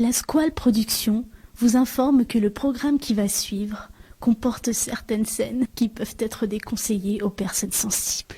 La Squale Production vous informe que le programme qui va suivre comporte certaines scènes qui peuvent être déconseillées aux personnes sensibles.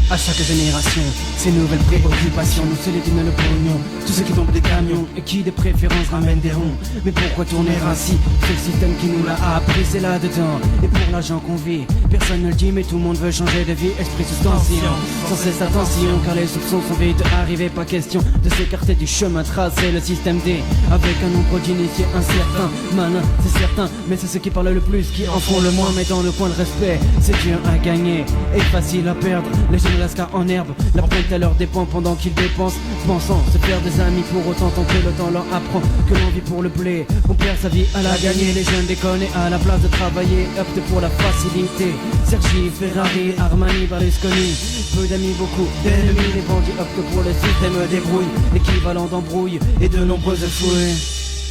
À chaque génération, ces nouvelles préoccupations nous sélectionnent le pognon. Tous ceux qui tombent des camions et qui de préférence ramènent des ronds. Mais pourquoi tourner ainsi? C'est le système qui nous l'a appris, c'est là-dedans. Et pour l'argent qu'on vit, personne ne le dit mais tout le monde veut changer de vie. Esprit sous tension, sans cesse attention, car les soupçons sont vite arrivés. Pas question de s'écarter du chemin tracé. Le système D, avec un nombre d'initiés incertain. Malin, c'est certain, mais c'est ceux qui parlent le plus qui en font le moins. Mais dans le coin de respect, c'est dur à gagner et facile à perdre. Les jeunes lascar en herbe, la plainte à leur dépend pendant qu'ils dépensent, pensant se faire des amis pour autant tant que le temps leur apprend que l'envie pour le blé, on perd sa vie à la gagner. Les jeunes déconnent et à la place de travailler optent pour la facilité. Sergi, Ferrari, Armani, Berlusconi, peu d'amis, beaucoup d'ennemis. Les bandits optent pour le système débrouille, l'équivalent d'embrouille et de nombreuses fouilles.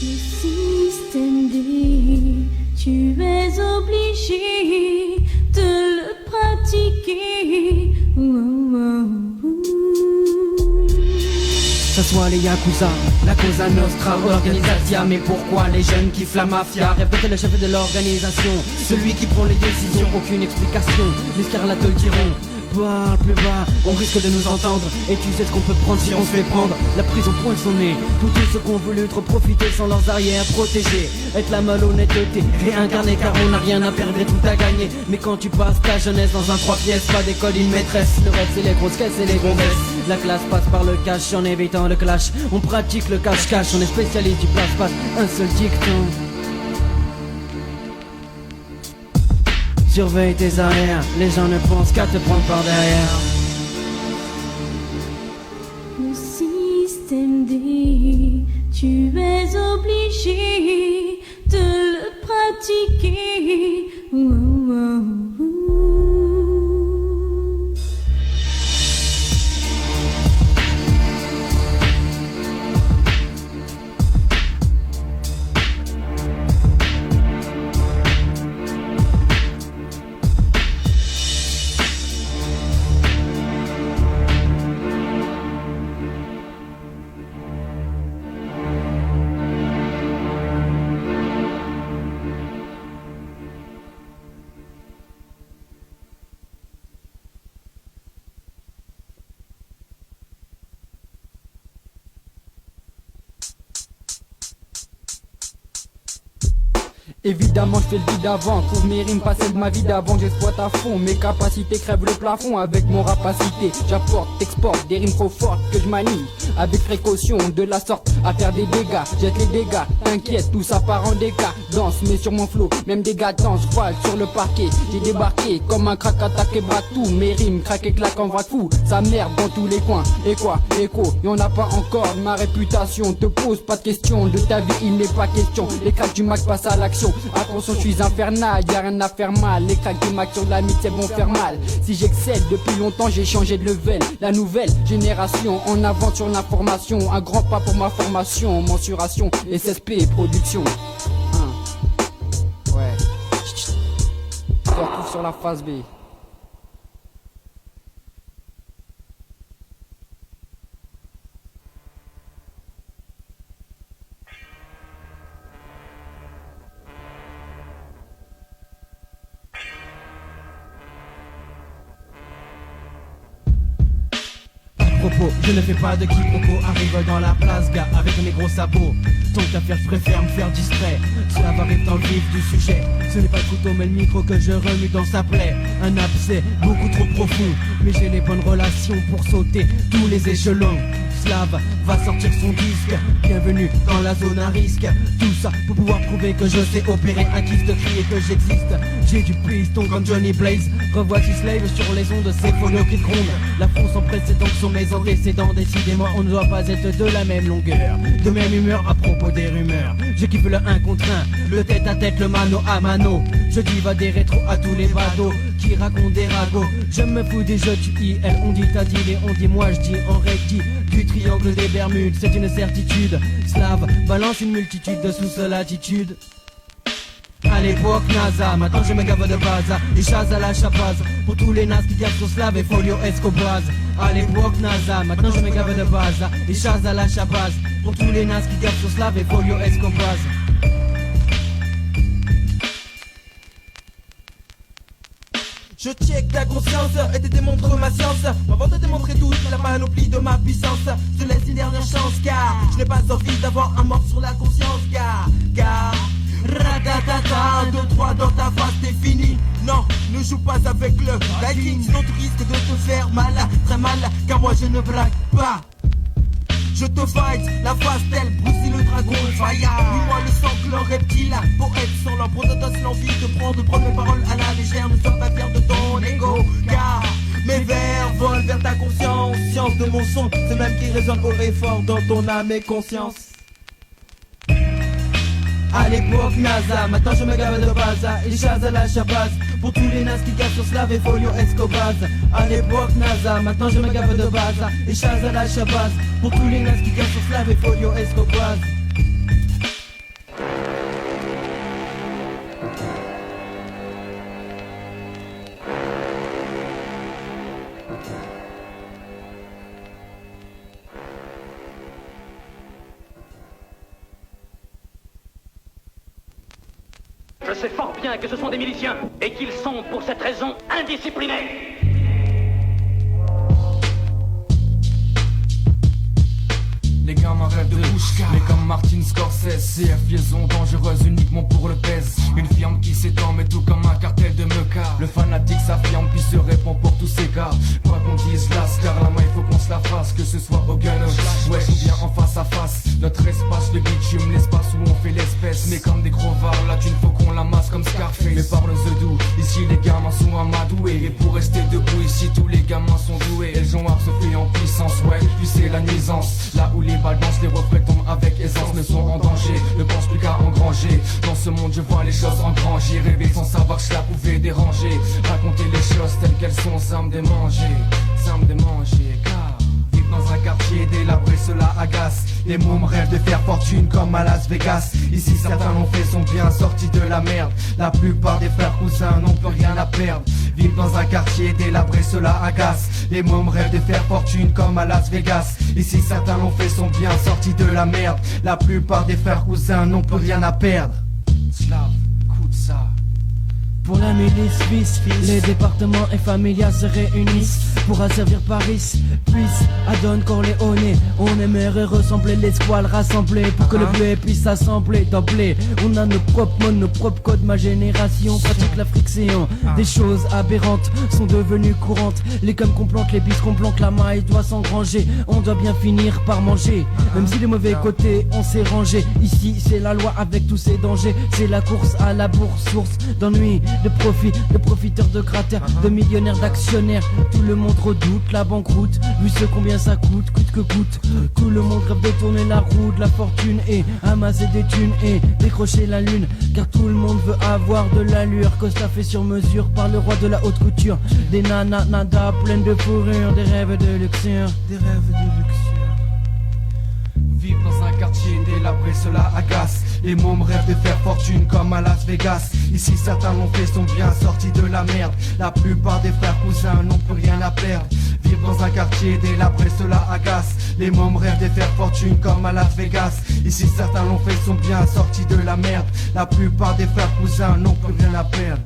Le système D, tu es obligé de le pratiquer. Ça soit les Yakuza, la Cosa Nostra, Organisatia. Mais pourquoi les jeunes kiffent la mafia? Répétez le chef de l'organisation, celui qui prend les décisions. Aucune explication, les scarlats te le diront. Parle plus bas, on risque de nous entendre. Et tu sais ce qu'on peut prendre si on se fait prendre. La prison pointe son nez, tous ceux qui ont voulu trop profiter sans leurs arrières protégés. Être la malhonnêteté, réincarnée car on n'a rien à perdre et tout à gagner. Mais quand tu passes ta jeunesse dans un 3 pièces, pas d'école, une maîtresse. Le reste c'est les grosses caisses et les gonzesses. La classe passe par le cash en évitant le clash. On pratique le cache-cache, on est spécialiste du passe-passe. Un seul dicton: surveille tes arrières, les gens ne pensent qu'à te prendre par derrière. Le système D, tu es obligé de le pratiquer. Évidemment je fais le vide avant, trouve mes rimes pas celles de ma vie d'avant. J'exploite à fond, mes capacités crèvent le plafond. Avec mon rapacité, j'apporte, exporte des rimes trop fortes que je manie. Avec précaution, de la sorte à faire des dégâts. Jette les dégâts, t'inquiète, tout ça part en dégâts. Danse, mais sur mon flow, même des gars dansent. Voile sur le parquet, j'ai débarqué comme un crack attaqué bras tout. Mes rimes craquent et claquent en vrac fou, ça merde dans tous les coins. Et quoi, écho, y'en a pas encore. Ma réputation te pose pas de questions. De ta vie il n'est pas question. Les cracks du Mac passent à l'action. Attention, je suis infernal, y'a rien à faire mal. Les cracks du Mac sur la mythe vont faire mal. Si j'excelle, depuis longtemps j'ai changé de level. La nouvelle génération en avant sur l'information. Un grand pas pour ma formation, mensuration, SSP, production. Ouais. Je te retrouve sur la phase B. Propos, je ne fais pas de quiproquo, arrive dans la place, gars, avec mes gros sabots. Tant qu'à faire, je préfère me faire discret. Cela va arriver dans le vif du sujet. Ce n'est pas le couteau mais le micro que je remue dans sa plaie. Un abcès beaucoup trop profond, mais j'ai les bonnes relations pour sauter tous les échelons. Slave va sortir son disque. Bienvenue dans la zone à risque. Tout ça pour pouvoir prouver que je sais opérer un kiff de cri et que j'existe. J'ai du piston comme Johnny Blaze. Revoici Slave sur les ondes de ces folios qui grondent. La France sans précédent sont mes antécédents. Décidément on ne doit pas être de la même longueur, de même humeur à propos des rumeurs. Je kiffe le 1 contre 1, le tête à tête, le mano à mano. Je diva des rétros à tous les badauds qui racontent des ragots. Je me fous des jeux tu IL, on dit t'as dit et on dit moi je dis en recti. Du triangle des Bermudes, c'est une certitude. Slave balance une multitude de sous-latitudes. À l'époque NASA, maintenant je me gave de base. Et chasse à la chapaze, pour tous les nazes qui gavent sur Slave et Folio Escobar. À l'époque NASA, maintenant je me gave de base. Et chasse à la chapaze, pour tous les nazes qui gavent sur Slave et Folio Escobar. Je check ta conscience et te démontre ma science. Avant de démontrer toute la panoplie de ma puissance, je laisse une dernière chance car je n'ai pas envie d'avoir un mort sur la conscience. Car ratatata, 2-3 dans ta face t'es fini. Non, ne joue pas avec le lighting, sinon tu risques de te faire mal, très mal, car moi je ne braque pas. Je te fight, la face telle Bruce le dragon fire. Dis-moi le sanglant reptile, poète sans l'empreinte de l'envie de prendre mes paroles à la légère. Ne sois pas fier de ton ego, car mes vers volent vers ta conscience. Science de mon son, c'est même qui résonne haut et fort dans ton âme et conscience. À l'époque NASA, maintenant je me gave de base. Et chasse à la chapaze, pour tous les nazes qui gavent sur Slave et Folio Escobar. À l'époque NASA, maintenant je me gave de base. Et chasse à la chapaze, pour tous les nazes qui gavent sur Slave et Folio Escobar. Je sais fort bien que ce sont des miliciens et qu'ils sont, pour cette raison, indisciplinés. Les gamins rêvent de Pushka, mais comme Martin Scorsese, CF liaison dangereuse uniquement pour le pèse. Une firme qui s'étend mais tout comme un cartel de meca. Le fanatique s'affirme puis se répand pour tous ces gars. Quoi qu'on dise las, car la main il faut qu'on se la fasse. Que ce soit au gun, wesh ou bien en face à face. Notre espace, le bitume, l'espace où on fait l'espèce. Mais comme des crevards, la thune faut qu'on la masse comme Scarface. Mais parle the doux, ici les gamins sont amadoués. Et pour rester debout, ici tous les gamins sont doués. Et le genre se fait en puissance, ouais, puis c'est la nuisance. Là où les balance, les reflets tombent avec aisance, ne sont en danger, ne pense plus qu'à engranger. Dans ce monde je vois les choses engranger, rêver sans savoir que cela pouvait déranger. Raconter les choses telles qu'elles sont, ça me démangeait, car vivre dans un quartier délabré cela agace. Les mômes rêvent de faire fortune comme à Las Vegas. Ici certains l'ont fait, sont bien sortis de la merde. La plupart des frères cousins n'ont plus rien à perdre. Vivre dans un quartier délabré cela agace. Les mômes rêvent de faire fortune comme à Las Vegas. Ici certains l'ont fait, sont bien sortis de la merde. La plupart des frères cousins n'ont plus rien à perdre. Slave, écoute ça. Pour la milice, fils, les départements et familias se réunissent pour asservir Paris, puisse Adon Corleone. On aimerait ressembler les squales rassemblés pour que le blé puisse s'assembler d'emblée. On a nos propres modes, nos propres codes, ma génération pratique la friction. Des choses aberrantes sont devenues courantes. Les coms qu'on plante, les bis qu'on planque, la maille doit s'engranger. On doit bien finir par manger, même si les mauvais côtés on s'est rangé. Ici c'est la loi avec tous ses dangers. C'est la course à la bourse, source d'ennui, de profit, de profiteurs, de cratères, de millionnaires, d'actionnaires. Tout le monde redoute la banqueroute, vu ce combien ça coûte, coûte que coûte. Tout le monde rêve de tourner la roue de la fortune et amasser des thunes et décrocher la lune. Car tout le monde veut avoir de l'allure, Costa fait sur mesure par le roi de la haute couture. Des nanas nada pleines de fourrure, des rêves de luxure, des rêves de luxure. Vivre dans un quartier délabré, cela agace. Les mômes rêvent de faire fortune comme à Las Vegas. Ici certains l'ont fait, sont bien sortis de la merde. La plupart des frères cousins n'ont plus rien à perdre. Vivre dans un quartier délabré, cela agace. Les mômes rêvent de faire fortune comme à Las Vegas. Ici certains l'ont fait, sont bien sortis de la merde. La plupart des frères cousins n'ont plus rien à perdre.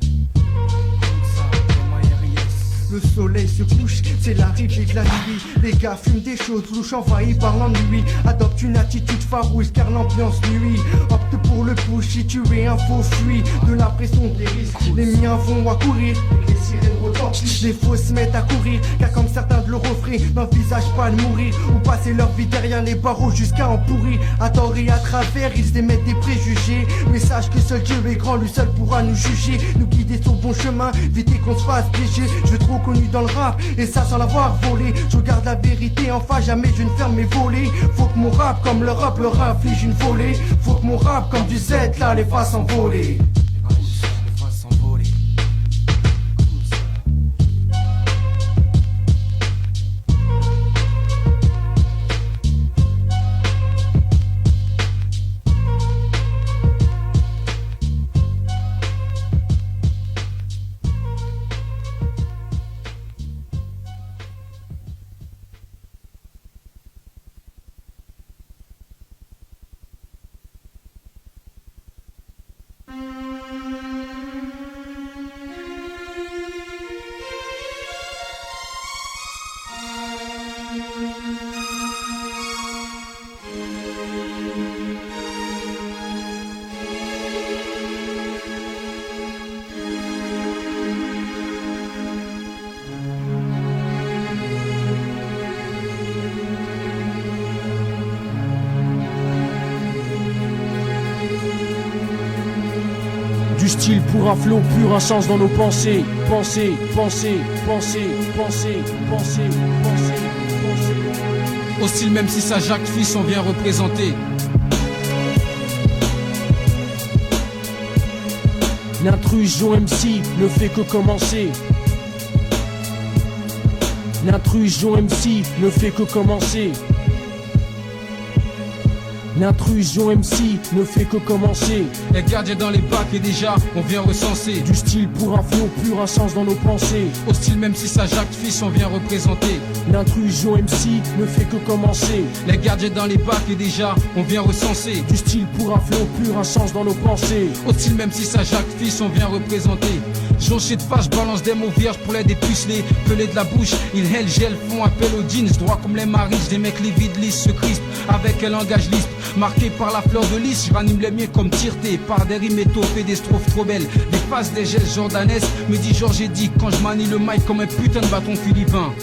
Le soleil se couche, c'est l'arrivée de la nuit. Les gars fument des choses louches, envahis par l'ennui. Adopte une attitude farouche car l'ambiance nuit. Opte pour le push si tu es un faux fuit. De la pression des risques, les miens vont à courir. Les tirer le retentir. Les faux se mettent à courir, car comme certains de leur offrir, n'envisagent pas de mourir ou passer leur vie derrière les barreaux jusqu'à en pourrir. À tort et à travers, ils émettent des préjugés, mais sache que seul Dieu est grand, lui seul pourra nous juger, nous guider sur le bon chemin, éviter qu'on se fasse piéger. Je veux trop connu dans le rap, et ça sans l'avoir volé. Je regarde la vérité en face, jamais je ne ferme mes volets. Faut que mon rap comme l'Europe leur inflige une volée. Faut que mon rap comme du Z là les fasse envoler. Du style pour un flow pur, un sens dans nos pensées. Penser, penser, penser, penser, penser, penser, penser. Au style même si ça Jacques Fils on vient représenter. L'intrusion MC ne fait que commencer. L'intrusion MC ne fait que commencer. L'intrusion MC ne fait que commencer. Les gardiens dans les bacs et déjà on vient recenser. Du style pour un flow pur, un sens dans nos pensées. Au style même si ça Jacques Fils on vient représenter. L'intrusion MC ne fait que commencer. Les gardiens dans les bacs et déjà on vient recenser. Du style pour un flow pur, un sens dans nos pensées. Au style même si ça Jacques Fils on vient représenter. Jonché de face, balance des mots vierges pour les dépuceler. Pelé de la bouche, ils hell gel font appel aux jeans. Droit comme les mariges, des mecs livides lisses se crispent avec un langage lisp. Marqué par la fleur de lys, je ranime les miens comme Tirté. Par des rimes étoffées, des strophes trop belles. Des passes, des gestes jordanesques. Me dit Georges et dit quand je manie le mic comme un putain de bâton philippin.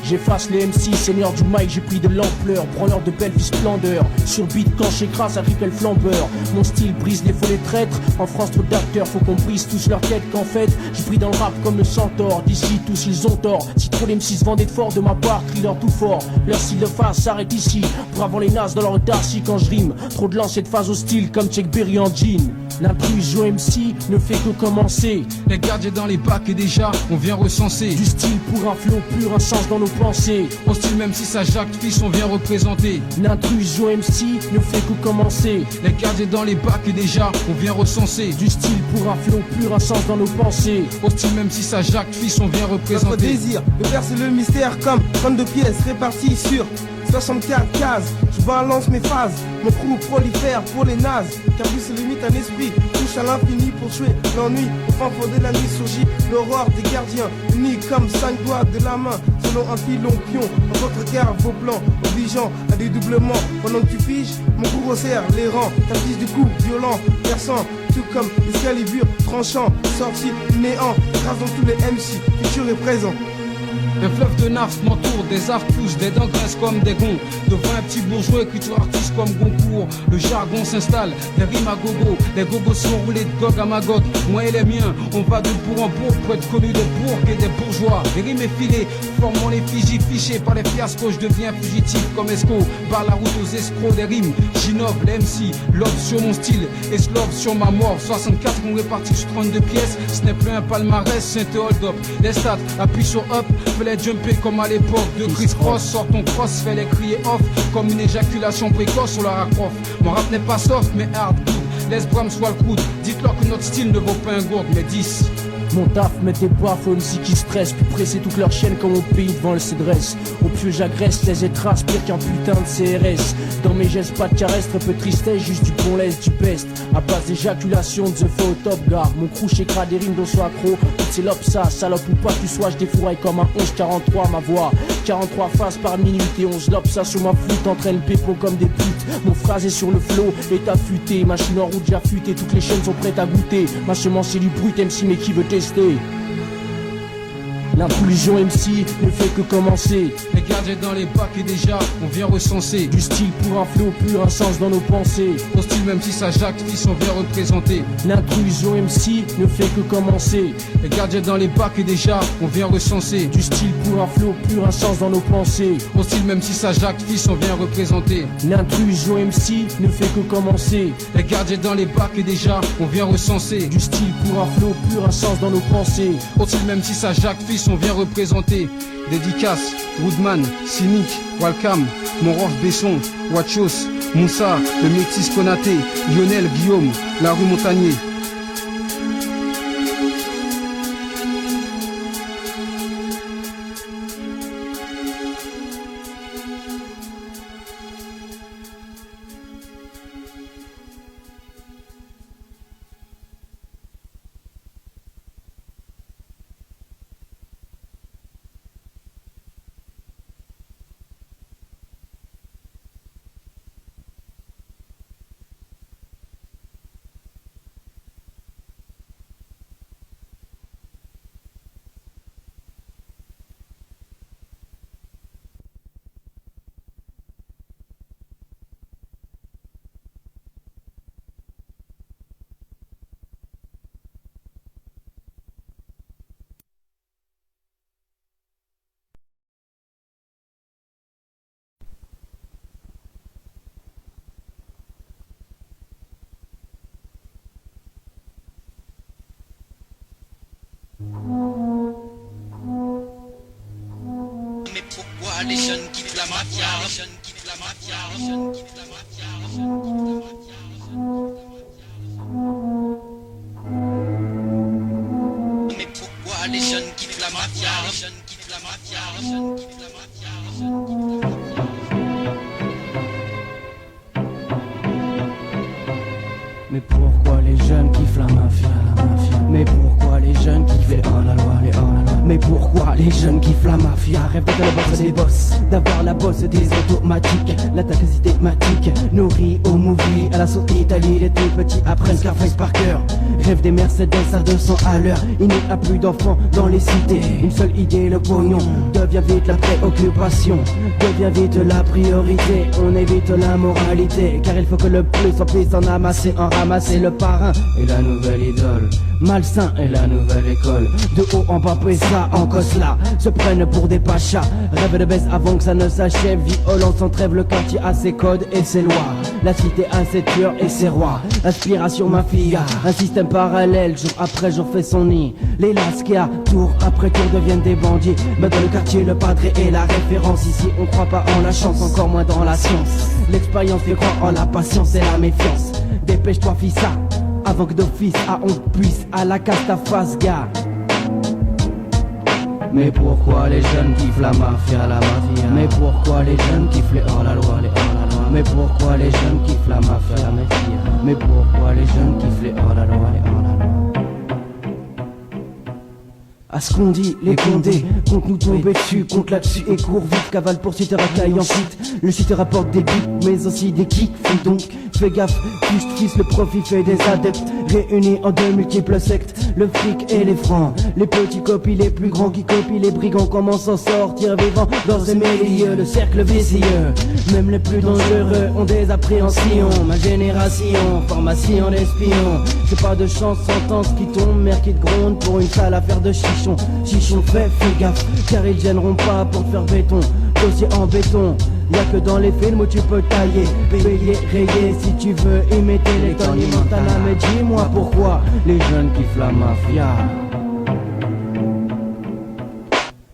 J'efface les MC, seigneur du mic, j'ai pris de l'ampleur, branleur de belle vie splendeur. Sur beat quand j'écrase, arrive le flambeur. Mon style brise les faux les traîtres. En France trop d'acteurs, faut qu'on brise tous leur tête. Qu'en fait, j'ai pris dans le rap comme le centaure. D'ici tous ils ont tort. Si trop les MC se vendaient fort de ma part, crie leur tout fort. Leur style de phase s'arrête ici. Pour avant les nazes dans leur retard si quand je rime. Trop de lancers de phase hostile comme Check Berry en jean. L'intrusion MC ne fait que commencer. Les gardiens dans les bacs et déjà on vient recenser. Du style pour un flow pur, un sens dans nos pensées. Au style même si ça Jacques Fils on vient représenter. L'intrusion MC ne fait que commencer. Les gardiens dans les bacs et déjà on vient recenser. Du style pour un flow pur, un sens dans nos pensées. Au style même si ça Jacques Fils on vient représenter. Notre désir de percer le mystère comme 32 pièces réparties sur 64 cases. Je balance mes phases, mon crew prolifère pour les nazes. Car plus c'est limite un esprit, touche à l'infini pour tuer l'ennui. Au fin fond de la nuit surgit l'aurore des gardiens, unis comme 5 doigts de la main. Selon un filon pion, en votre cœur vos plans, obligeant à dédoublement. Pendant que tu figes, mon crew resserre les rangs. T'affiches du coup violent, perçant, tout comme Excalibur tranchant, sorti du néant, grave dans tous les MC, futur et présent. Un fleuve de nafs m'entoure, des affres poussent, des dents graissent comme des gonds. Devant un petit bourgeois, écriture artiste comme Goncourt. Le jargon s'installe, des rimes à gogo. Les gogos sont roulés de gog à magog. Moi et les miens, on va de bourg en bourg pour être connus des bourgs et des bourgeois. Les rimes effilées, formant les figies fichés par les fiascos. Je deviens fugitif comme Esco. Par la route aux escrocs des rimes. J'innove les MC, love sur mon style, eslove sur ma mort. 64 qu'on répartit sur 32 pièces. Ce n'est plus un palmarès, c'est un hold-up. Les stats, appuie sur up. Les jumper comme à l'époque de Chris Cross. Sort ton cross, fais les crier off comme une éjaculation précoce sur la raccroche. Mon rap n'est pas soft mais hard good. Laisse Bram soit le coude. Dites-leur que notre style ne vaut pas un gourde mais 10. Mon taf met des baffes aux MC qui stressent, puis presser toute leur chaîne comme au pays devant le cédresse. Au pieu j'agresse, les étraces pire qu'un putain de CRS. Dans mes gestes pas de caresse, très peu de tristesse, juste du bon laisse, du peste. À base d'éjaculation, de the faux top gars. Mon crew chécra des rimes dont soit accro. Toutes ces lopes ça, salope ou pas, tu sois je défouraille comme un 11-43 ma voix. 43 faces par minute et 11 lopes ça sous ma flûte, entraîne pépon comme des putes. Mon phrase est sur le flow, est affûté. Machine en route j'ai affûté, toutes les chaînes sont prêtes à goûter. Ma semence c'est du brut MC mais qui veut tester. L'intrusion MC ne fait que commencer. Les gadgets dans les bacs et déjà on vient recenser. Du style pour un flow, pur un sens dans nos pensées. Hostile même si ça jacte, fils on vient représenter. L'intrusion MC ne fait que commencer. Les gadgets dans les bacs et déjà on vient recenser. Du style pour un flow, pur un sens dans nos pensées. Hostile même si ça jacte, fils on vient représenter. L'intrusion MC ne fait que commencer. Les gadgets dans les bacs et déjà on vient recenser. Du style pour un flow, pur un sens dans nos pensées. Hostile même si ça jacte, fils on vient représenter. Dédicace, Woodman, Cynic, Walcam, Monrof Besson, Wachos, Moussa, le Métis Konaté, Lionel, Guillaume, la rue Montagnier. Mais pourquoi les jeunes quittent la mafia? Les jeunes quittent la mafia, les jeunes quittent la mafia, les jeunes quittent la mafia, mais pourquoi les jeunes quittent la mafia? Les jeunes quittent la mafia, les jeunes quittent la mafia, les jeunes quittent la mafia. Mais pourquoi les jeunes kiffent la mafia, Mais pourquoi les jeunes kiffent les hors-la-loi, Mais pourquoi les jeunes kiffent la mafia? Rêvent d'être le boss des boss, d'avoir la bosse des automatiques. L'attaque systématique, nourrie au movie. À la sauce Italie, les tout petits apprennent Scarface par cœur. Rêve des Mercedes à 200 à l'heure. Il n'y a plus d'enfants dans les cités. Une seule idée, le pognon. Devient vite la préoccupation, devient vite la priorité. On évite la moralité, car il faut que le plus en puisse en amasser, en ramasser. Le parrain et la nouvelle idole, malsain est la nouvelle école. De haut en bas, ça en cosla, se prennent pour des pachas. Rêve de baisse avant que ça ne s'achève. Violence sans trêve, le quartier a ses codes et ses lois. La cité a ses tueurs et ses rois. Aspiration mafia, un système parallèle. Jour après jour fait son nid. Les lascars, tour après tour deviennent des bandits. Mais dans le quartier, le padré est la référence. Ici on croit pas en la chance, encore moins dans la science. L'expérience fait croire en la patience et la méfiance. Dépêche-toi fissa, avant que d'office à on puisse à la casse ta face gars. Mais pourquoi les jeunes kiffent la mafia, Mais pourquoi les jeunes kiffent les hors-la-loi, Mais pourquoi les jeunes kiffent la mafia, Mais pourquoi les jeunes kiffent les hors-la-loi, À ce qu'on dit, les condés comptent nous tomber dessus, compte là-dessus et court vite, cavale poursuite et racaille ensuite. Le site rapporte des buts, mais aussi des kicks. Donc fais gaffe, justice, le profit fait des adeptes réunis en de multiples sectes. Le fric et les francs, les petits copient les plus grands qui copient les brigands. Comment s'en sortir vivant dans ces milieux, le cercle vicieux. Même les plus dangereux ont des appréhensions. Ma génération, formation d'espions. J'ai pas de chance, sentence qui tombe, mère qui te gronde pour une sale affaire de chichon. Chichon fais gaffe, car ils gêneront pas pour faire béton. Dossier en béton, y'a que dans les films où tu peux tailler, payer, rayer si tu veux imiter les Tony Montana. Mais dis-moi pourquoi les jeunes kiffent la mafia.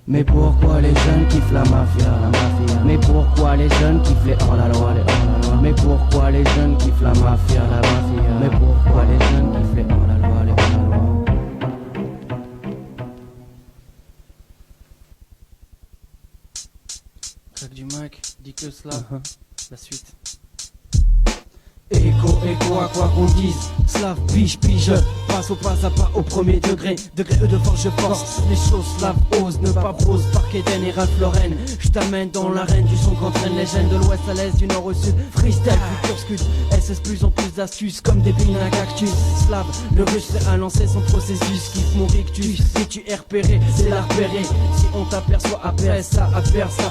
Mais pourquoi les jeunes kiffent la mafia, Mais pourquoi les jeunes kiffent les hors-la-loi, Mais pourquoi les jeunes kiffent la mafia, Mais pourquoi les jeunes kiffent les hors-la-loi, Crack du Mac, dit que cela, la suite. Écho à quoi qu'on dise, slave, pige, passe au pas à pas au premier degré de force je force, les choses slave, ose, ne pas prose, Parc Eden et Ralph Lauren, je t'amène dans l'arène du son qu'entraîne les gènes de l'ouest à l'est, du nord au sud, freestyle, futur scud, SS plus en plus d'astuces, comme des pines à cactus, slave, le russe prêt à lancer son processus, kiffe mon rictus, si tu es repéré, c'est la repérer, si on t'aperçoit après ça,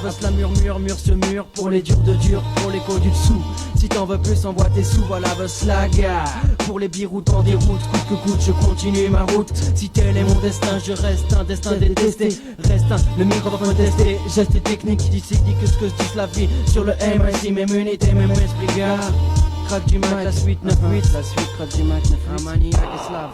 veut la murmure ce mur, pour les durs de dur, pour l'écho du dessous, si t'en veux plus envoie tes sous, voilà la gare. Pour les biroutes en déroute, coûte que coûte, je continue ma route. Si tel est mon destin, je reste un destin détesté. Reste le micro va me tester. Gestes et techniques, d'ici dit que ce que je dis la vie. Sur le M, ici même unité, même esprit gars. Crack du Mac, la suite 9-8. La suite, crack du Mac 9-8. Un maniaque et slave.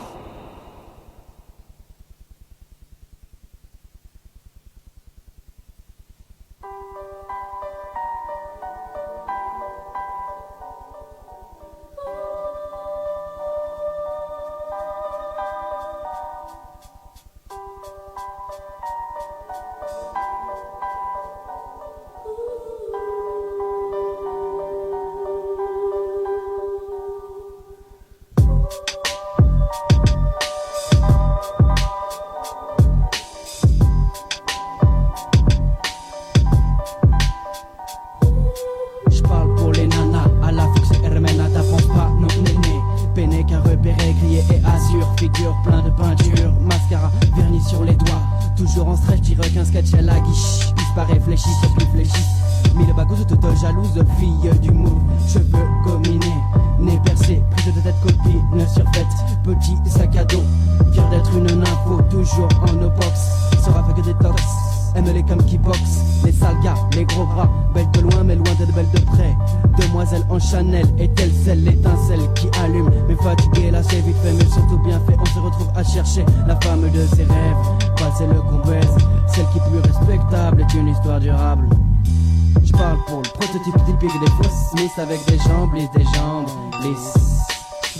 Chanel est-elle celle, l'étincelle qui allume? Mais fatigué, là c'est vite fait, mais surtout bien fait. On se retrouve à chercher la femme de ses rêves. Passer le qu'on baise, celle qui est plus respectable est une histoire durable. Je parle pour le prototype typique des fausses Smith avec des jambes lisses, des jambes lisses.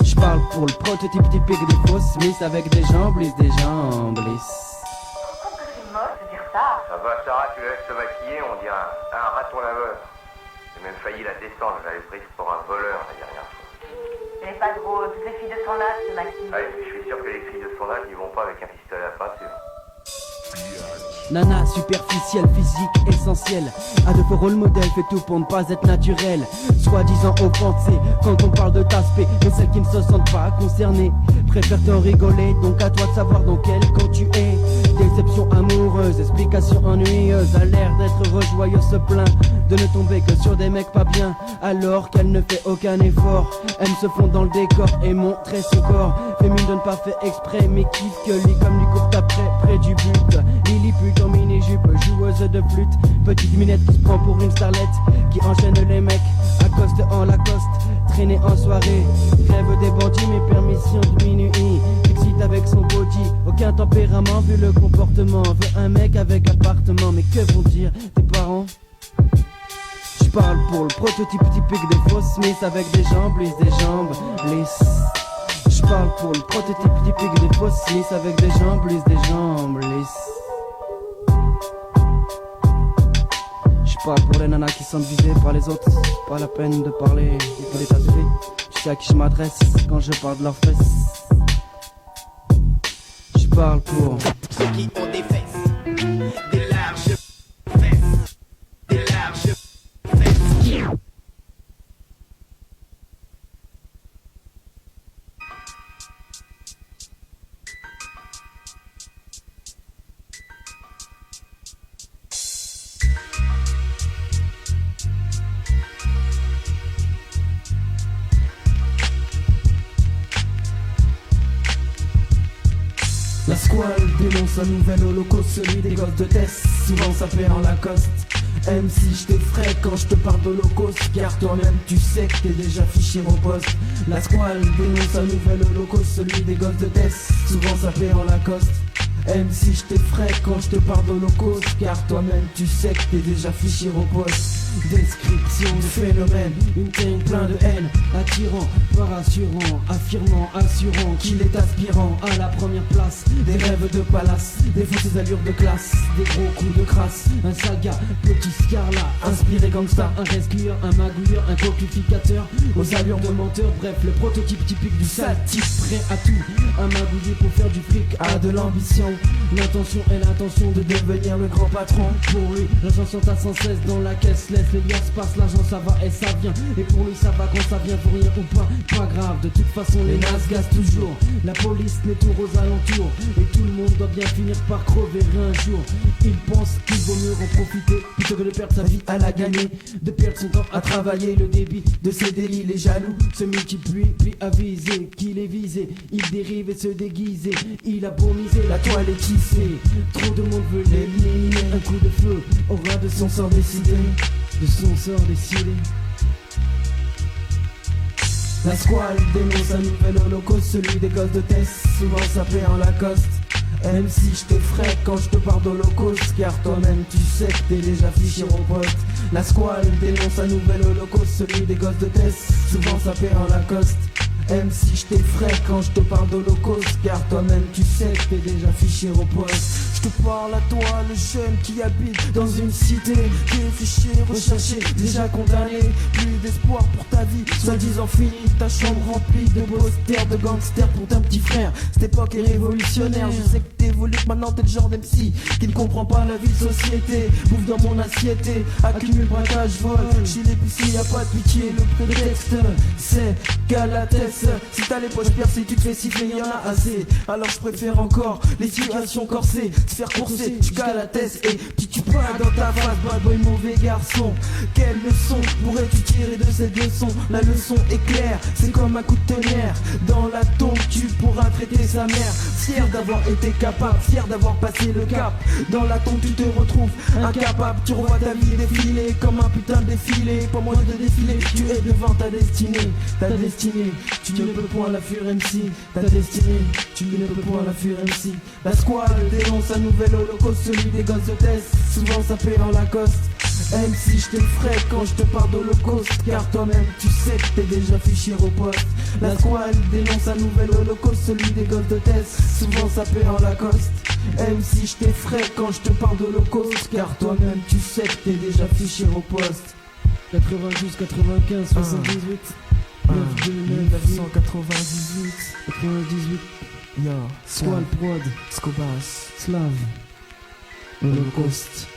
Je parle pour le prototype typique des fausses Smith avec des jambes lisses, des jambes lisses. Je trouve que c'est moche de dire ça. Ça va, Sarah, tu laisses te maquiller, on dirait un raton laveur. J'ai même failli la descendre, j'avais pris pour un voleur la dernière fois. Elle est pas drôle, toutes les filles de son âge se maquillent. Ouais, je suis sûr que les filles de son âge n'y vont pas avec un pistolet à peinture. Nana superficielle, physique essentielle. À de faux rôle modèle, fait tout pour ne pas être naturel. Soi-disant offensé quand on parle de t'aspect. Mais celles qui ne se sentent pas concernées préfèrent t'en rigoler. Donc à toi de savoir dans quel camp tu es. Déception amoureuse, explication ennuyeuse. A l'air d'être rejoyeuse, se plaint de ne tomber que sur des mecs pas bien. Alors qu'elle ne fait aucun effort. Elle se fond dans le décor et montrer son corps. Fait mine de ne pas faire exprès, mais kiffe que lit comme lui court après, près du but. Lily pute en mini-jupe, joueuse de flûte. Petite minette qui se prend pour une starlette, qui enchaîne les mecs, accoste en Lacoste, traîner en soirée. Rêve des bandits, mais permission de minuit. Excite avec son body, aucun tempérament vu le comportement. Veut un mec avec appartement, mais que vont dire tes parents? Je parle pour le prototype typique des fausses Smith avec des jambes lisses, des jambes lisses. Je parle pour le prototype typique des fausses Smith avec des jambes lisses, des jambes lisses. Je parle pour les nanas qui sont visées par les autres. Pas la peine de parler de l'état d'esprit. Je sais à qui je m'adresse quand je parle de leurs fesses. Je parle pour ceux qui ont des fesses, des larges fesses, des larges fesses. La squale dénonce un nouvel holocauste, celui des gosses de Tess, souvent sapé en Lacoste. Même si je t'effraie quand je te parle d'holocauste, car toi-même tu sais que t'es déjà fiché au poste. La squale dénonce un nouvel holocauste, celui des gosses de Tess, souvent sapé en Lacoste. Même si je t'effraie quand je te parle d'holocauste, car toi-même tu sais que t'es déjà fiché au poste. Description Succession de phénomènes, une teigne plein de haine, attirant, pas rassurant, affirmant, assurant qu'il est aspirant à la première place. Des rêves de palace, des fausses allures de classe, des gros coups de crasse, un saga, petit scarlat, inspiré gangsta, un rescueur, un magouilleur, un coquificateur, aux allures de menteur, bref le prototype typique du sale type, prêt à tout, un magouiller pour faire du fric, a de l'ambition, l'intention est l'intention de devenir le grand patron. Pour lui, l'argent s'entasse sans cesse dans la caisse, laisse les liasses passe, l'argent ça va et ça vient, et pour lui ça va quand ça vient, pour rien ou pas grave, de toute façon les nazes gazent toujours, la police les tours aux alentours, et tout le monde doit bien finir par crever un jour. Il pense qu'il vaut mieux en profiter plutôt que de perdre sa vie à la gagner, de perdre son temps à travailler. Le débit de ses délits, les jaloux se multiplient, puis avisé qu'il est visé, il dérive et se déguise, il a beau miser, la toile est tissée, trop de monde veut l'éliminer. Un coup de feu aura de son sort décidé, de son sort décidé. La squale dénonce un nouvel holocauste, celui des gosses de Tess, souvent sapé en Lacoste. Même si je t'effraie quand je te parle d'holocauste, car toi-même tu sais que t'es déjà fiché au poste. La squale dénonce un nouvel holocauste, celui des gosses de Tess, souvent sapé en Lacoste. Même si je t'effraie quand je te parle d'holocauste, car toi-même tu sais que t'es déjà fiché au poste. Je te parle à toi, le jeune qui habite dans une cité, qui est fiché, recherché, déjà condamné. Plus d'espoir pour ta vie, soi-disant fini, ta chambre remplie de posters, de gangsters pour ton petit frère. Cette époque est révolutionnaire, je sais que t'évolues, maintenant t'es le genre d'MC qui ne comprend pas la vie de société. Bouffe dans mon assiette, accumule, braquage, vol. Chez l'épicier y'a pas de pitié, le prétexte c'est Galatès. Si t'as les poches percées, tu te fais siffler, y'en a assez. Alors je préfère encore les situations corsées, se faire courser, tu cales la tête et tu pas dans ta face, bad boy mauvais garçon. Quelle leçon pourrais-tu tirer de cette leçon? La leçon est claire, c'est comme un coup de tonnerre. Dans la tombe tu pourras traiter sa mère. Fier d'avoir été capable, fier d'avoir passé le cap. Dans la tombe tu te retrouves incapable, tu revois ta vie défiler comme un putain de défilé. Pas moyen de défiler, tu es devant ta destinée. Ta destinée, tu ne peux point la fuir MC. Ta destinée, tu ne peux point la fuir MC. La squale dénonce un nouvel holocauste, celui des gosses de Tess, souvent sapé en Lacoste. MC, je t'effraie quand je te parle d'holocauste, car toi-même tu sais que t'es déjà fiché au poste. La squale dénonce un nouvel holocauste, celui des gosses de Tess, souvent sapé en Lacoste. MC, je t'effraie quand je te parle d'holocauste, car toi-même tu sais que t'es déjà fiché au poste. 92, 95, 78 1998 98. Yo, Squale Prod, Scobas, Slav, Holocauste.